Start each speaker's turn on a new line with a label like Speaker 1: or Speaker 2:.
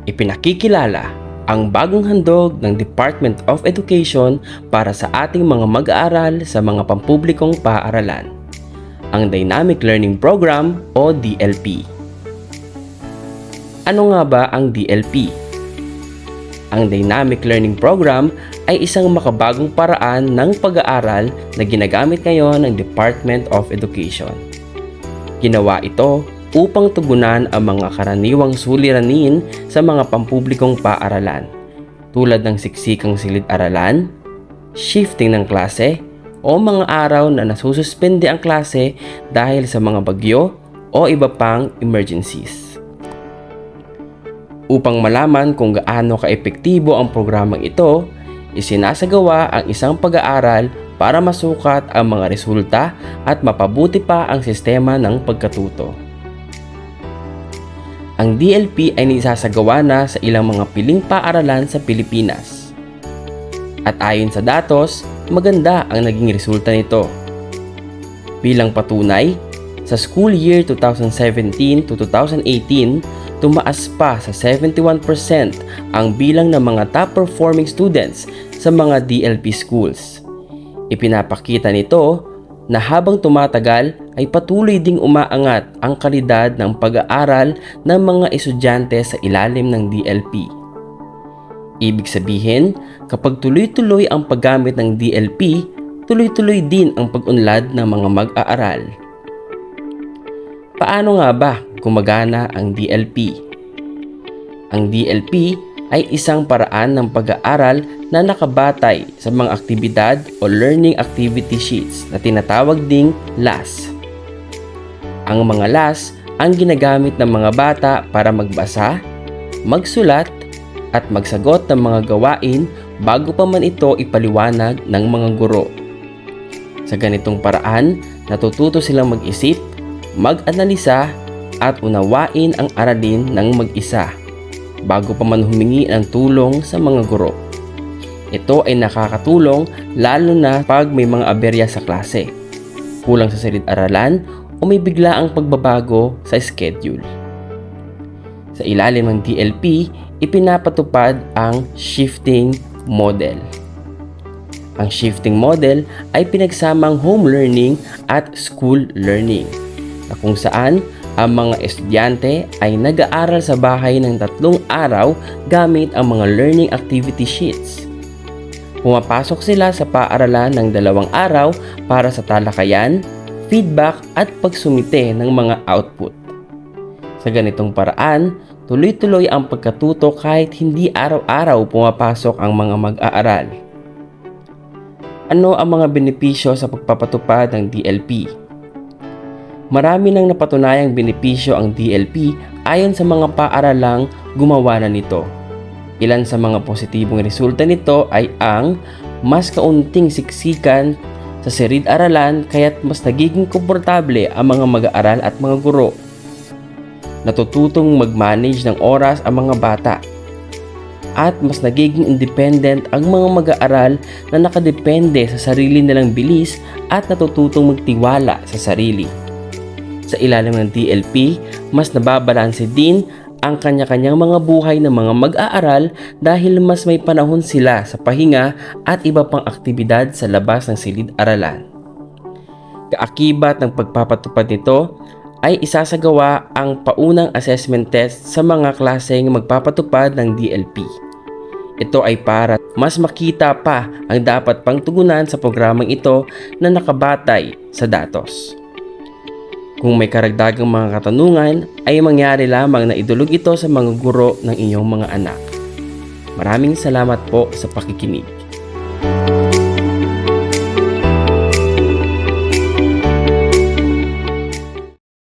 Speaker 1: Ipinakikilala ang bagong handog ng Department of Education para sa ating mga mag-aaral sa mga pampublikong paaralan, ang Dynamic Learning Program o DLP. Ano nga ba ang DLP? Ang Dynamic Learning Program ay isang makabagong paraan ng pag-aaral na ginagamit ngayon ng Department of Education. Ginawa ito upang tugunan ang mga karaniwang suliranin sa mga pampublikong paaralan tulad ng siksikang silid-aralan, shifting ng klase, o mga araw na nasususpende ang klase dahil sa mga bagyo o iba pang emergencies. Upang malaman kung gaano kaepektibo ang programang ito, isinasagawa ang isang pag-aaral para masukat ang mga resulta at mapabuti pa ang sistema ng pagkatuto. Ang DLP ay naisasagawa na sa ilang mga piling paaralan sa Pilipinas. At ayon sa datos, maganda ang naging resulta nito. Bilang patunay, sa school year 2017 to 2018, tumaas pa sa 71% ang bilang ng mga top-performing students sa mga DLP schools. Ipinapakita nito na habang tumatagal ay patuloy ding umaangat ang kalidad ng pag-aaral ng mga estudyante sa ilalim ng DLP. Ibig sabihin, kapag tuloy-tuloy ang paggamit ng DLP, tuloy-tuloy din ang pag-unlad ng mga mag-aaral. Paano nga ba gumagana ang DLP? Ang DLP ay isang paraan ng pag-aaral na nakabatay sa mga aktibidad o learning activity sheets na tinatawag ding LAS. Ang mga LAS ang ginagamit ng mga bata para magbasa, magsulat, at magsagot ng mga gawain bago pa man ito ipaliwanag ng mga guro. Sa ganitong paraan, natututo silang mag-isip, mag-analisa, at unawain ang aralin ng mag-isa bago pa man humingi ng tulong sa mga guro. Ito ay nakakatulong lalo na pag may mga aberya sa klase, kulang sa silid-aralan o may biglaang pagbabago sa schedule. Sa ilalim ng DLP, ipinapatupad ang shifting model. Ang shifting model ay pinagsamang home learning at school learning, na kung saan ang mga estudyante ay nag-aaral sa bahay ng 3 araw gamit ang mga learning activity sheets. Pumapasok sila sa paaralan ng 2 araw para sa talakayan, feedback at pagsumite ng mga output. Sa ganitong paraan, tuloy-tuloy ang pagkatuto kahit hindi araw-araw pumapasok ang mga mag-aaral. Ano ang mga benepisyo sa pagpapatupad ng DLP? Marami nang napatunayang benepisyo ang DLP ayon sa mga paaralang gumawa na nito. Ilan sa mga positibong resulta nito ay ang mas kaunting siksikan sa silid-aralan kaya't mas nagiging komportable ang mga mag-aaral at mga guro. Natututong mag-manage ng oras ang mga bata. At mas nagiging independent ang mga mag-aaral na nakadepende sa sarili nilang bilis at natututong magtiwala sa sarili. Sa ilalim ng DLP, mas nababalanse din ang kanya-kanyang mga buhay ng mga mag-aaral dahil mas may panahon sila sa pahinga at iba pang aktibidad sa labas ng silid-aralan. Kaakibat ng pagpapatupad nito ay isasagawa ang paunang assessment test sa mga klaseng magpapatupad ng DLP. Ito ay para mas makita pa ang dapat pang tugunan sa programang ito na nakabatay sa datos. Kung may karagdagang mga katanungan, ay mangyari lamang na idulog ito sa mga guro ng inyong mga anak. Maraming salamat po sa pakikinig.